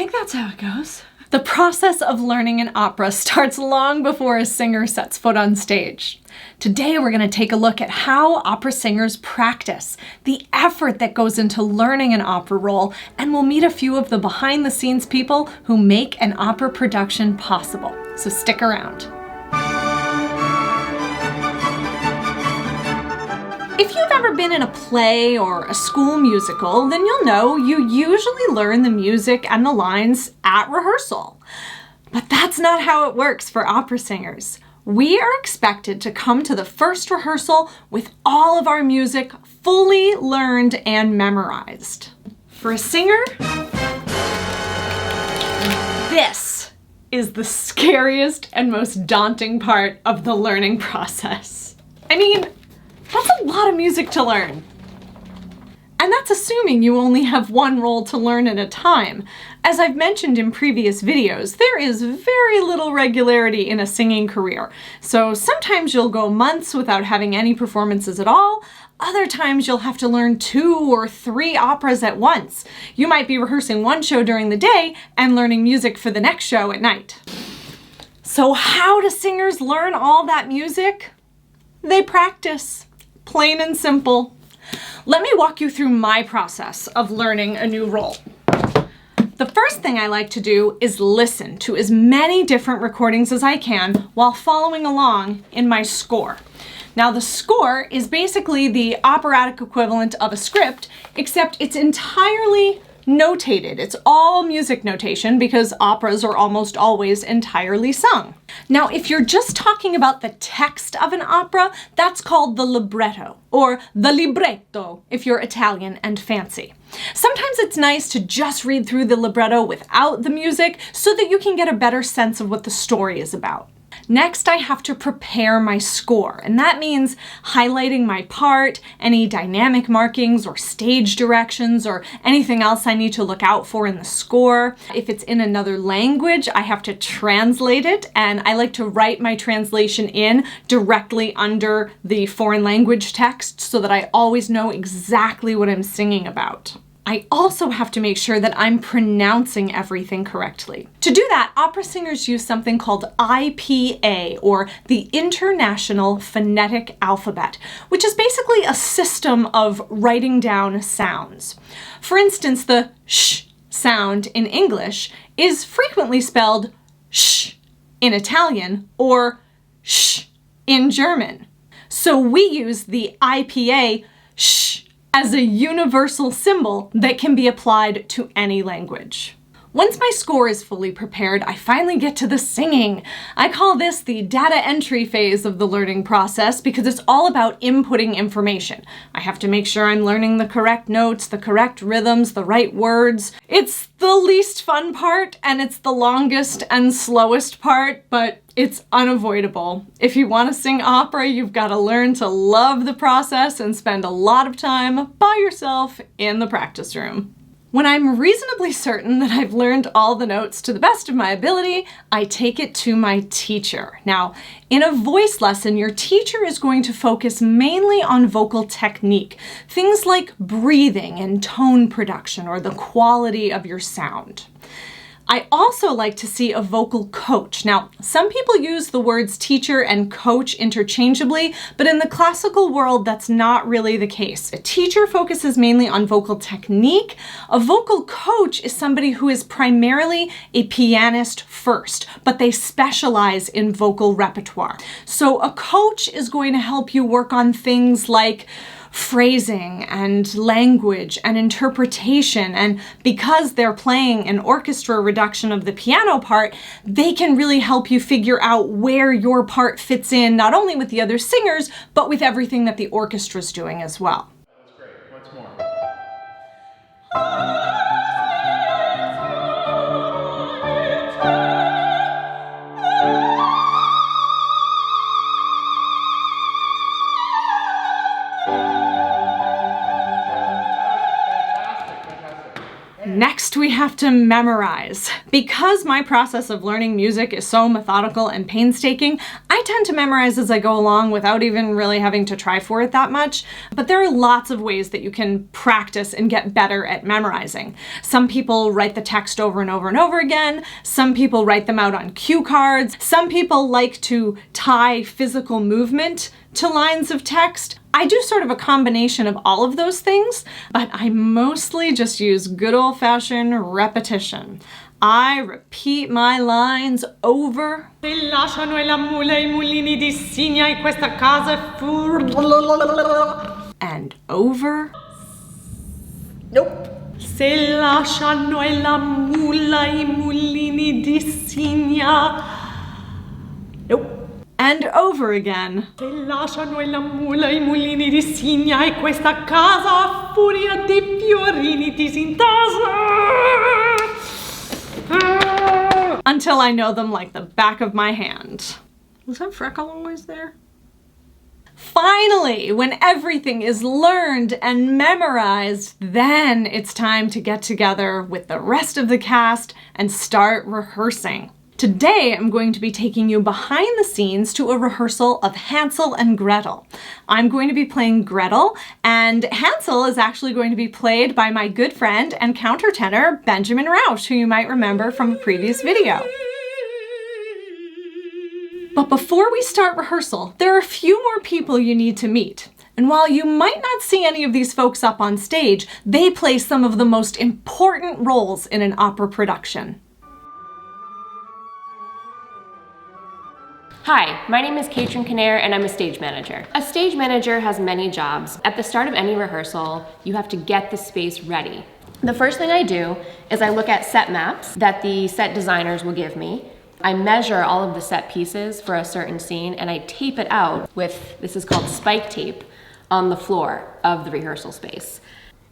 think that's how it goes. The process of learning an opera starts long before a singer sets foot on stage. Today we're going to take a look at how opera singers practice, the effort that goes into learning an opera role, and we'll meet a few of the behind-the-scenes people who make an opera production possible. So stick around. If you've ever been in a play or a school musical, then you'll know you usually learn the music and the lines at rehearsal. But that's not how it works for opera singers. We are expected to come to the first rehearsal with all of our music fully learned and memorized. For a singer, this is the scariest and most daunting part of the learning process. I mean, that's a lot of music to learn. And that's assuming you only have one role to learn at a time. As I've mentioned in previous videos, there is very little regularity in a singing career. So sometimes you'll go months without having any performances at all. Other times you'll have to learn 2 or 3 operas at once. You might be rehearsing one show during the day and learning music for the next show at night. So how do singers learn all that music? They practice. Plain and simple. Let me walk you through my process of learning a new role. The first thing I like to do is listen to as many different recordings as I can while following along in my score. Now, the score is basically the operatic equivalent of a script, except it's entirely notated. It's all music notation because operas are almost always entirely sung. Now, if you're just talking about the text of an opera, that's called the libretto, or the libretto if you're Italian and fancy. Sometimes it's nice to just read through the libretto without the music so that you can get a better sense of what the story is about. Next, I have to prepare my score, and that means highlighting my part, any dynamic markings or stage directions or anything else I need to look out for in the score. If it's in another language, I have to translate it, and I like to write my translation in directly under the foreign language text so that I always know exactly what I'm singing about. I also have to make sure that I'm pronouncing everything correctly. To do that, opera singers use something called IPA, or the International Phonetic Alphabet, which is basically a system of writing down sounds. For instance, the sh sound in English is frequently spelled sh in Italian or sh in German. So we use the IPA sh as a universal symbol that can be applied to any language. Once my score is fully prepared, I finally get to the singing. I call this the data entry phase of the learning process because it's all about inputting information. I have to make sure I'm learning the correct notes, the correct rhythms, the right words. It's the least fun part, and it's the longest and slowest part, but it's unavoidable. If you want to sing opera, you've got to learn to love the process and spend a lot of time by yourself in the practice room. When I'm reasonably certain that I've learned all the notes to the best of my ability, I take it to my teacher. Now, in a voice lesson, your teacher is going to focus mainly on vocal technique, things like breathing and tone production or the quality of your sound. I also like to see a vocal coach. Now, some people use the words teacher and coach interchangeably, but in the classical world, that's not really the case. A teacher focuses mainly on vocal technique. A vocal coach is somebody who is primarily a pianist first, but they specialize in vocal repertoire. So a coach is going to help you work on things like phrasing and language and interpretation, and because they're playing an orchestra reduction of the piano part, they can really help you figure out where your part fits in, not only with the other singers, but with everything that the orchestra's doing as well. That's great. Once more. Next, we have to memorize. Because my process of learning music is so methodical and painstaking, I tend to memorize as I go along without even really having to try for it that much. But there are lots of ways that you can practice and get better at memorizing. Some people write the text over and over and over again. Some people write them out on cue cards. Some people like to tie physical movement to lines of text. I do sort of a combination of all of those things, but I mostly just use good old-fashioned repetition. I repeat my lines over and over. Nope. Se lasciano e la mula I mulini di Signa. Nope. And over again. Se lasciano e la mula I mulini di Signa e questa casa a furia di fiorini disintasa. Until I know them like the back of my hand. Was that freckle always there? Finally, when everything is learned and memorized, then it's time to get together with the rest of the cast and start rehearsing. Today, I'm going to be taking you behind the scenes to a rehearsal of Hansel and Gretel. I'm going to be playing Gretel, and Hansel is actually going to be played by my good friend and countertenor, Benjamin Rausch, who you might remember from a previous video. But before we start rehearsal, there are a few more people you need to meet. And while you might not see any of these folks up on stage, they play some of the most important roles in an opera production. Hi, my name is Katrin Kinnair and I'm a stage manager. A stage manager has many jobs. At the start of any rehearsal, you have to get the space ready. The first thing I do is I look at set maps that the set designers will give me. I measure all of the set pieces for a certain scene and I tape it out with, this is called spike tape, on the floor of the rehearsal space.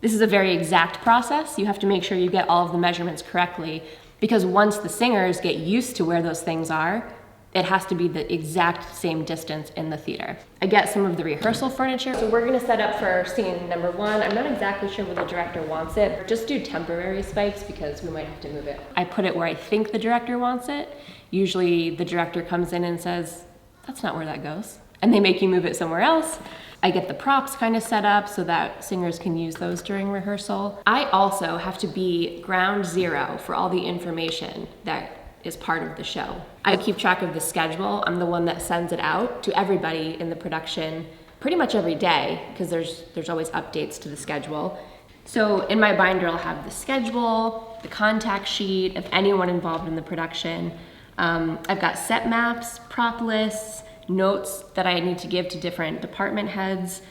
This is a very exact process. You have to make sure you get all of the measurements correctly because once the singers get used to where those things are, it has to be the exact same distance in the theater. I get some of the rehearsal furniture. So we're gonna set up for scene number 1. I'm not exactly sure where the director wants it. Just do temporary spikes because we might have to move it. I put it where I think the director wants it. Usually the director comes in and says, that's not where that goes. And they make you move it somewhere else. I get the props kind of set up so that singers can use those during rehearsal. I also have to be ground zero for all the information that is part of the show. I keep track of the schedule. I'm the one that sends it out to everybody in the production pretty much every day because there's always updates to the schedule. So in my binder, I'll have the schedule, the contact sheet of anyone involved in the production. I've got set maps, prop lists, notes that I need to give to different department heads,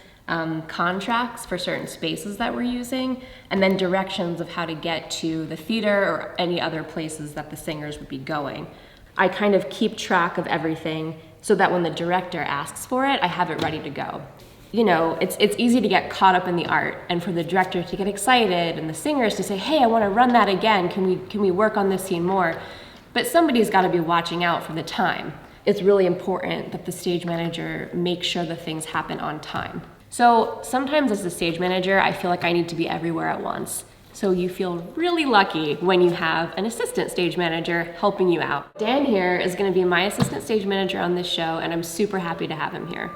contracts for certain spaces that we're using, and then directions of how to get to the theater or any other places that the singers would be going. I kind of keep track of everything so that when the director asks for it, I have it ready to go. You know, it's easy to get caught up in the art and for the director to get excited and the singers to say, hey, I want to run that again. Can we work on this scene more? But somebody's got to be watching out for the time. It's really important that the stage manager makes sure the things happen on time. So sometimes as the stage manager, I feel like I need to be everywhere at once. So you feel really lucky when you have an assistant stage manager helping you out. Dan here is going to be my assistant stage manager on this show, and I'm super happy to have him here.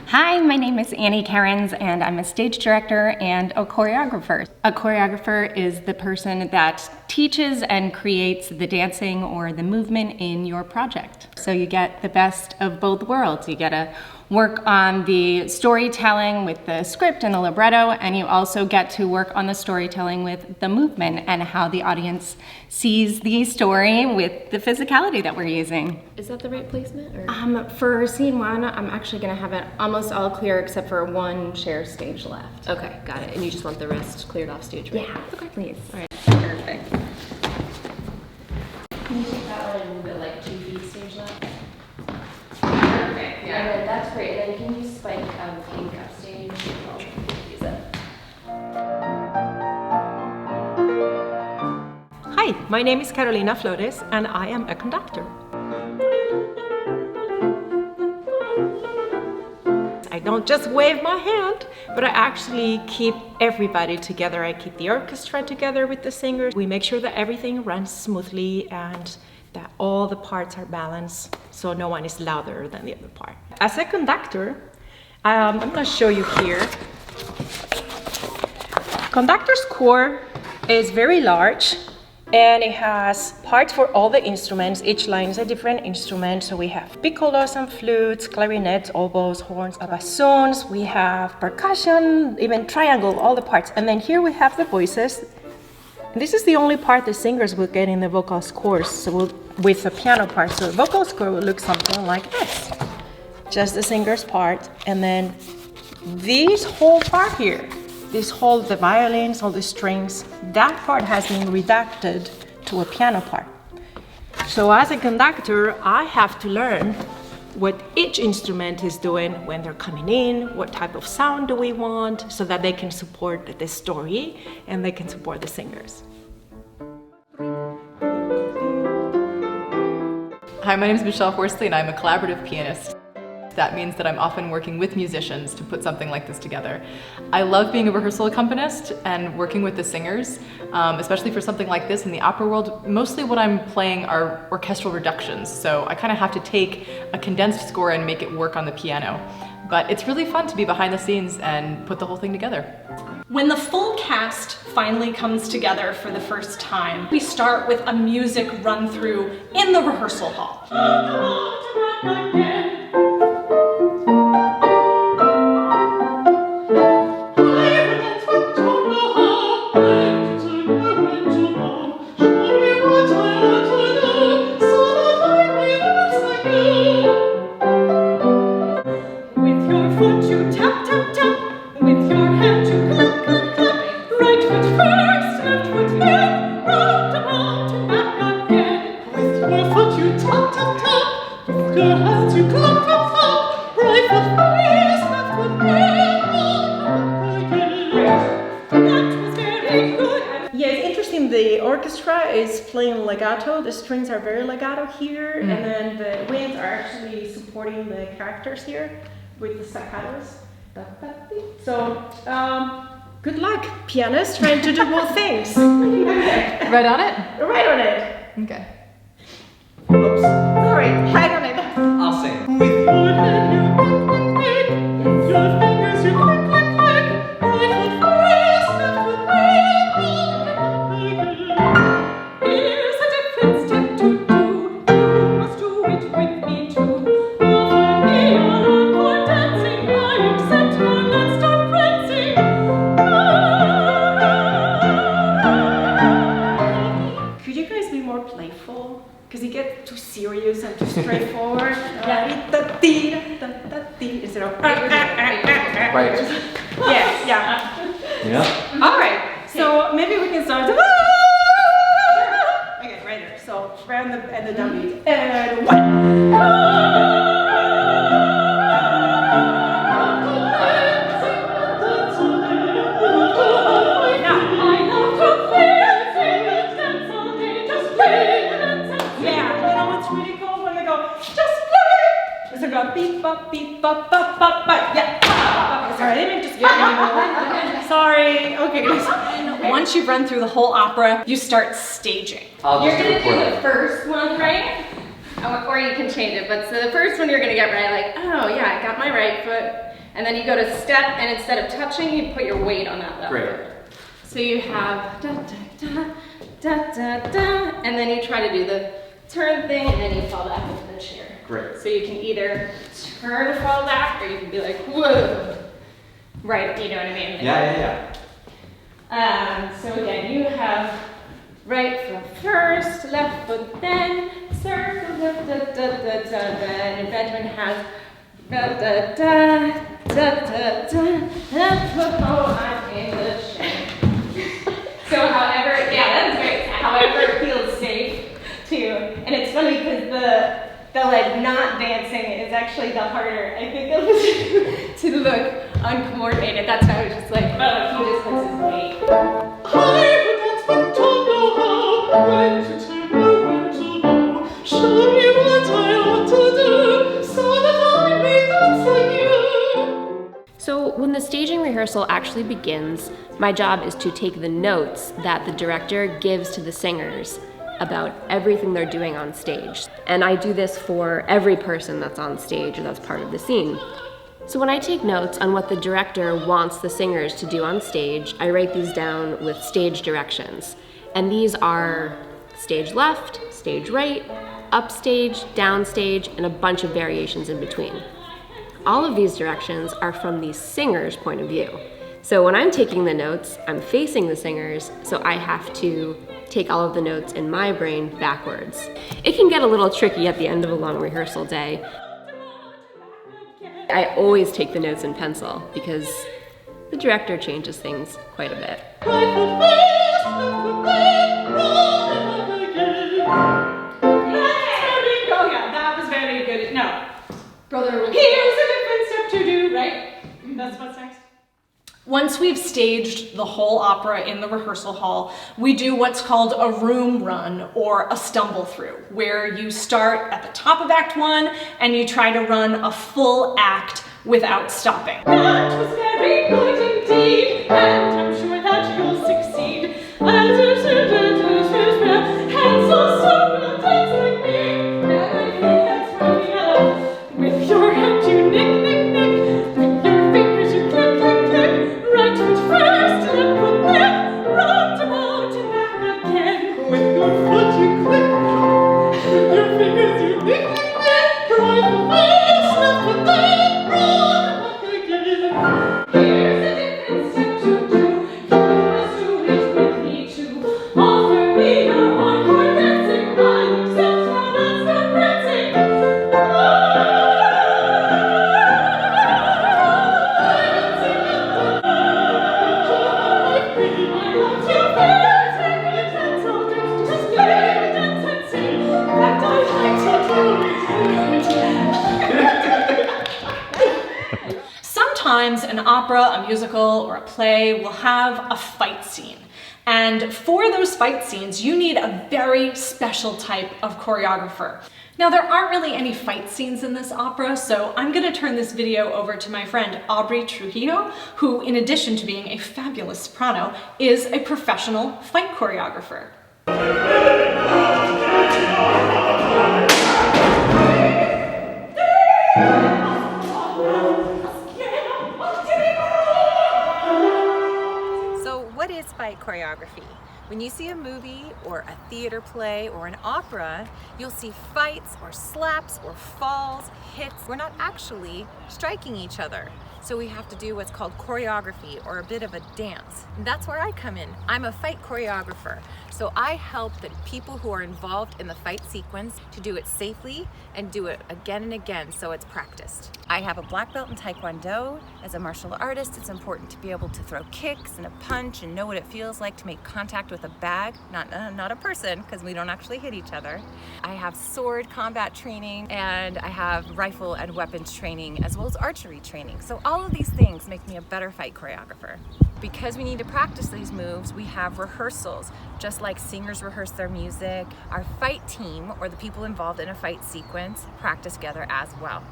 Hi, my name is Annie Cairns and I'm a stage director and a choreographer. A choreographer is the person that teaches and creates the dancing or the movement in your project. So you get the best of both worlds. You get to work on the storytelling with the script and the libretto, and you also get to work on the storytelling with the movement and how the audience sees the story with the physicality that we're using. Is that the right placement? Or? For scene 1, I'm actually going to have it almost all clear except for one chair stage left. Okay, got it. And you just want the rest cleared off stage, right? Yeah, okay. Please. All right, perfect. Can you take that one and move it like 2 feet stage left? Perfect, yeah. And then that's great. And then can you spike pink upstage? I'll use it. Hi, my name is Carolina Flores and I am a conductor. I don't just wave my hand, but I actually keep everybody together. I keep the orchestra together with the singers. We make sure that everything runs smoothly and that all the parts are balanced so no one is louder than the other part. As a conductor, I'm gonna show you here. Conductor's score is very large and it has parts for all the instruments. Each line is a different instrument. So we have piccolos and flutes, clarinets, oboes, horns, bassoons. We have percussion, even triangle, all the parts. And then here we have the voices. This is the only part the singers will get in the vocal scores, so with the piano part. So the vocal score will look something like this. Just the singer's part, and then this whole part here, the violins, all the strings, that part has been redacted to a piano part. So as a conductor, I have to learn what each instrument is doing when they're coming in, what type of sound do we want, so that they can support the story and they can support the singers. Hi, my name is Michelle Horsley and I'm a collaborative pianist. That means that I'm often working with musicians to put something like this together. I love being a rehearsal accompanist and working with the singers, especially for something like this in the opera world. Mostly what I'm playing are orchestral reductions, so I kind of have to take a condensed score and make it work on the piano. But it's really fun to be behind the scenes and put the whole thing together. When the full cast finally comes together for the first time, we start with a music run-through in the rehearsal hall. The orchestra is playing legato. The strings are very legato here, and then the winds are actually supporting the characters here with the staccatos. So, good luck, pianists, trying to do both things. Right on it? Right on it. Okay. Oops. Sorry, right on it. I'll sing. With your hand you click, with your fingers you click, right foot first, left foot back. Here's a different step to do, you must do it with me too. Offer me your encore dancing, I accept your let's start prancing. Could you guys be more playful? Because you get too serious and too straightforward. Instead of Right. yeah. Yeah. All right. So maybe we can start. Okay, right there. So right on the downbeat. And one. Beep bop beep bop bop bop bop. Yeah. Sorry, I didn't just get anymore. Sorry. Okay, guys. Once you've run through the whole opera, you start staging. I'll You're just gonna record do it. the first one right, or you can change it. But so the first one you're gonna get right, like, oh yeah, I got my right foot, and then you go to step, and instead of touching, you put your weight on that left Great. foot. So you have da da da da da da, and then you try to do the turn thing, and then you fall back into the chair. Great. So you can either turn to fall back, or you can be like, whoa. Right, you know what I mean? Like, Yeah. so again, you have right foot first, left foot then, circle, da da da da da, and Benjamin has da da da da da da, oh, I'm in the chair. So however, yeah, that's great. However it feels safe too. And it's funny because the like not dancing is actually the harder, I think, of it to look uncoordinated. That's why I was just like, oh, he just puts his weight. I would dance but don't know how. When to turn, when to go. Show me what I ought to do, so that I may dance like you. when the staging rehearsal actually begins, my job is to take the notes that the director gives to the singers about everything they're doing on stage. And I do this for every person that's on stage or that's part of the scene. So when I take notes on what the director wants the singers to do on stage, I write these down with stage directions. And these are stage left, stage right, upstage, downstage, and a bunch of variations in between. All of these directions are from the singer's point of view. So when I'm taking the notes, I'm facing the singers, so I have to take all of the notes in my brain backwards. It can get a little tricky at the end of a long rehearsal day. I always take the notes in pencil because the director changes things quite a bit. That was very good. No. Brother, here's a different step to do, right? That's what's next. Once we've staged the whole opera in the rehearsal hall, we do what's called a room run or a stumble through, where you start at the top of Act 1 and you try to run a full act without stopping. That was very good indeed, and I'm sure that you'll succeed. And so dance like me, and I think that's really up. With your hand you nick, nick, nick, with your fingers you click, click, click, right foot first and put them roundabout and back again. With your foot you click, with your fingers you nick, nick, nick, right foot first and put them roundabout again. Here's a different step to do, you must do it with me too. Offer me your encore dancing, I accept now that's the prancing. Sometimes an opera, a musical, or a play will have a fight scene. And for those fight scenes, you need a very special type of choreographer. Now, there aren't really any fight scenes in this opera, so I'm gonna turn this video over to my friend Aubrey Trujillo, who, in addition to being a fabulous soprano, is a professional fight choreographer. What is fight choreography? When you see a movie or a theater play or an opera, you'll see fights or slaps or falls, hits. We're not actually striking each other. So we have to do what's called choreography, or a bit of a dance. And that's where I come in. I'm a fight choreographer. So I help the people who are involved in the fight sequence to do it safely and do it again and again so it's practiced. I have a black belt in Taekwondo. As a martial artist, it's important to be able to throw kicks and a punch and know what it feels like to make contact with a bag, not a person, because we don't actually hit each other. I have sword combat training, and I have rifle and weapons training, as well as archery training. So all of these things make me a better fight choreographer. Because we need to practice these moves, we have rehearsals. Just like singers rehearse their music, our fight team, or the people involved in a fight sequence, practice together as well.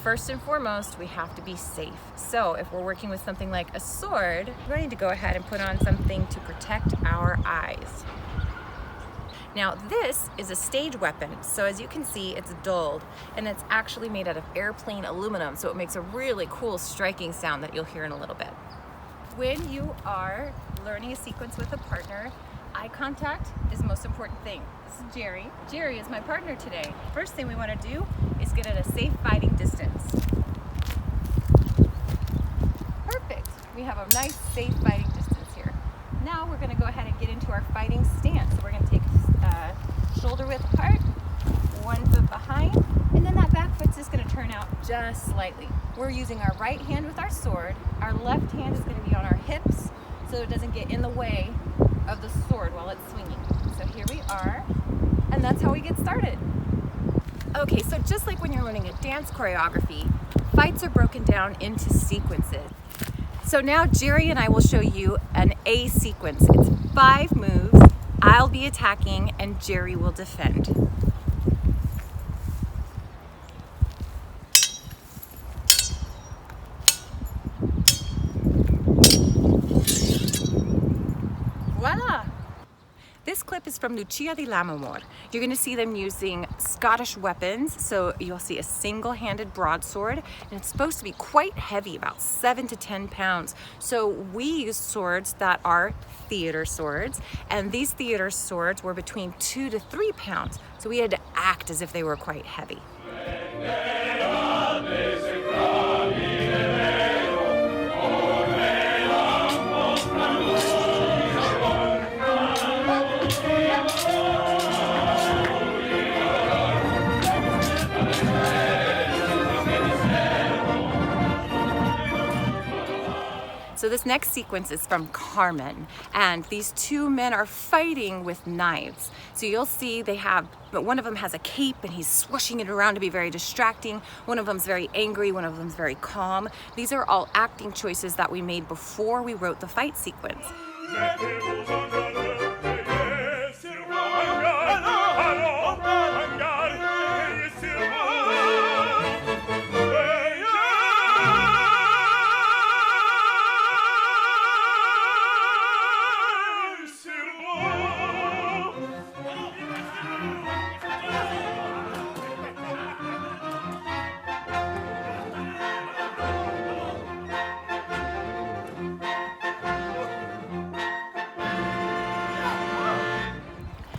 First and foremost, we have to be safe. So if we're working with something like a sword, we're going to go ahead and put on something to protect our eyes. Now this is a stage weapon, so as you can see, it's dulled, and it's actually made out of airplane aluminum, so it makes a really cool striking sound that you'll hear in a little bit. When you are learning a sequence with a partner, eye contact is the most important thing. This is Jerry. Jerry is my partner today. First thing we want to do is get at a safe fighting distance. Perfect. We have a nice safe fighting distance here. Now we're going to go ahead and get into our fighting stance. So we're going to take shoulder width apart, one foot behind, and then that back foot's just going to turn out just slightly. We're using our right hand with our sword. Our left hand is going to be on our hips so it doesn't get in the way of the sword while it's swinging. So here we are, and that's how we get started. Okay, so just like when you're learning a dance choreography, fights are broken down into sequences. So now Jerry and I will show you an A sequence. It's 5 moves. I'll be attacking and Jerry will defend. clip is from Lucia di Lammermoor. You're going to see them using Scottish weapons. So you'll see a single-handed broadsword, and it's supposed to be quite heavy, about 7 to 10 pounds. So we use swords that are theater swords, and these theater swords were between 2 to 3 pounds. So we had to act as if they were quite heavy. So this next sequence is from Carmen, and these two men are fighting with knives. So you'll see one of them has a cape and he's swooshing it around to be very distracting. One of them's very angry, one of them's very calm. These are all acting choices that we made before we wrote the fight sequence.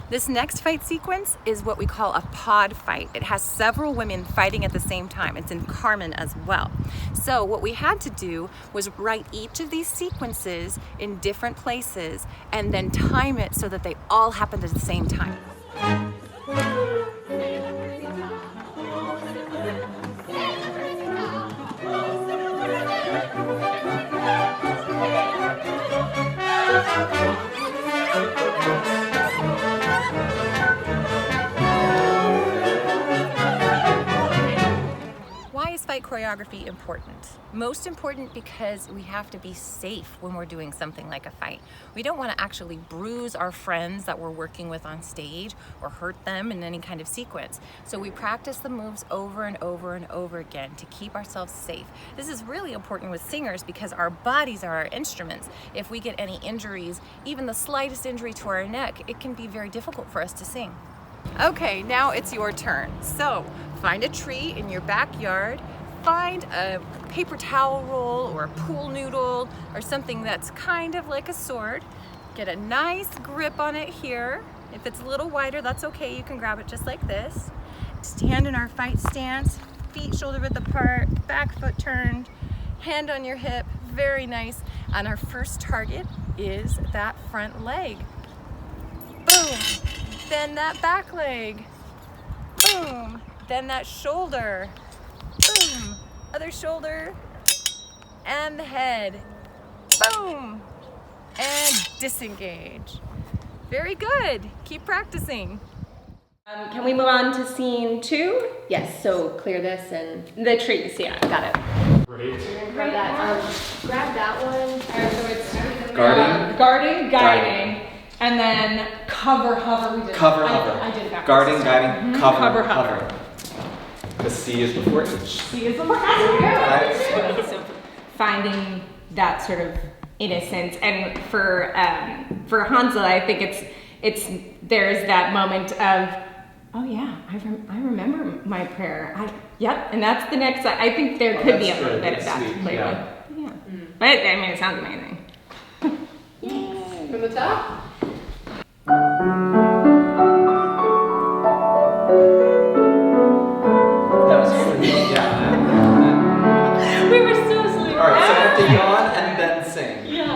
This next fight sequence is what we call a pod fight. It has several women fighting at the same time. It's in Carmen as well. So what we had to do was write each of these sequences in different places and then time it so that they all happened at the same time. Fight choreography important? Most important because we have to be safe when we're doing something like a fight. We don't want to actually bruise our friends that we're working with on stage or hurt them in any kind of sequence. So we practice the moves over and over and over again to keep ourselves safe. This is really important with singers because our bodies are our instruments. If we get any injuries, even the slightest injury to our neck, it can be very difficult for us to sing. Okay, now it's your turn. So find a tree in your backyard, find a paper towel roll or a pool noodle or something that's kind of like a sword. Get a nice grip on it here. If it's a little wider, that's okay. You can grab it just like this. Stand in our fight stance, feet shoulder width apart, back foot turned, hand on your hip, very nice. And our first target is that front leg. Boom. Then that back leg. Boom. Then that shoulder. Boom. Other shoulder. And the head. Boom. And disengage. Very good. Keep practicing. Can we move on to scene 2? Yes, so clear this and The trees, yeah. got it. Great. Grab that. Grab that one. So it's Guarding. guarding, guiding, and then cover, hover. We did. Cover, I hover. did that. Guarding, guiding, cover, Cover, hover. The C is before H. See, is the more right. So finding that sort of innocence, and for Hansel, I think there's that moment of, oh yeah, I remember my prayer. Yep, and that's the next. I think there could be a little bit of that to play with. Yeah, but I mean, it sounds amazing. From the top? That was really, yeah. We were so asleep. Alright, so I have to yawn and then sing. Yeah.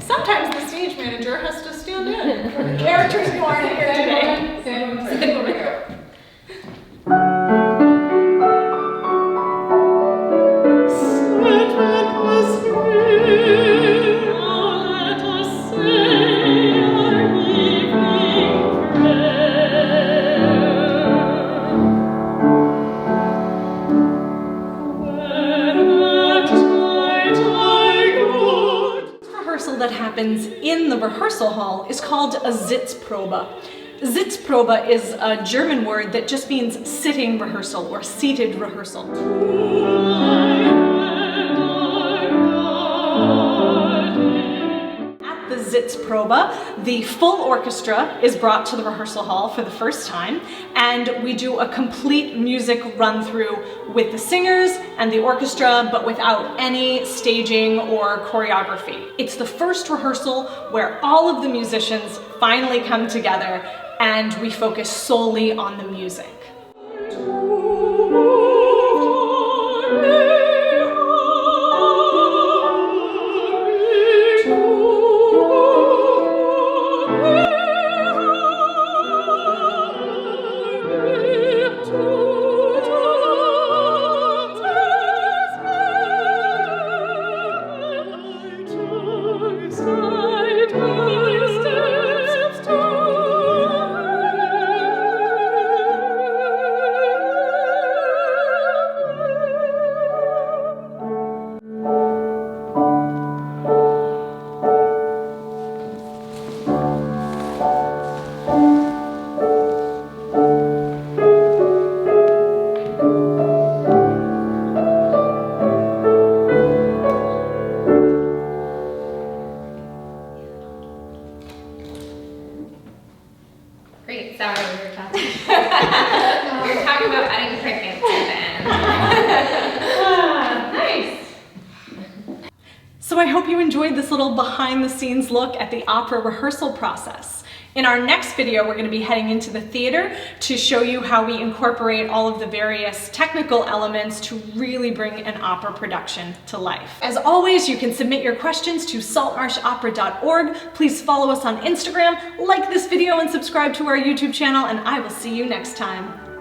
Sometimes the stage manager has to stand in for the characters who aren't here today. Stand over here. That happens in the rehearsal hall is called a Sitzprobe. Sitzprobe is a German word that just means sitting rehearsal or seated rehearsal. At the Sitzprobe, the full orchestra is brought to the rehearsal hall for the first time, and we do a complete music run through with the singers and the orchestra, but without any staging or choreography. It's the first rehearsal where all of the musicians finally come together and we focus solely on the music. Great, sorry, we were talking. We were talking about adding crickets and nice. So I hope you enjoyed this little behind the scenes look at the opera rehearsal process. In our next video, we're going to be heading into the theater to show you how we incorporate all of the various technical elements to really bring an opera production to life. As always, you can submit your questions to saltmarshopera.org. Please follow us on Instagram, like this video, and subscribe to our YouTube channel, and I will see you next time.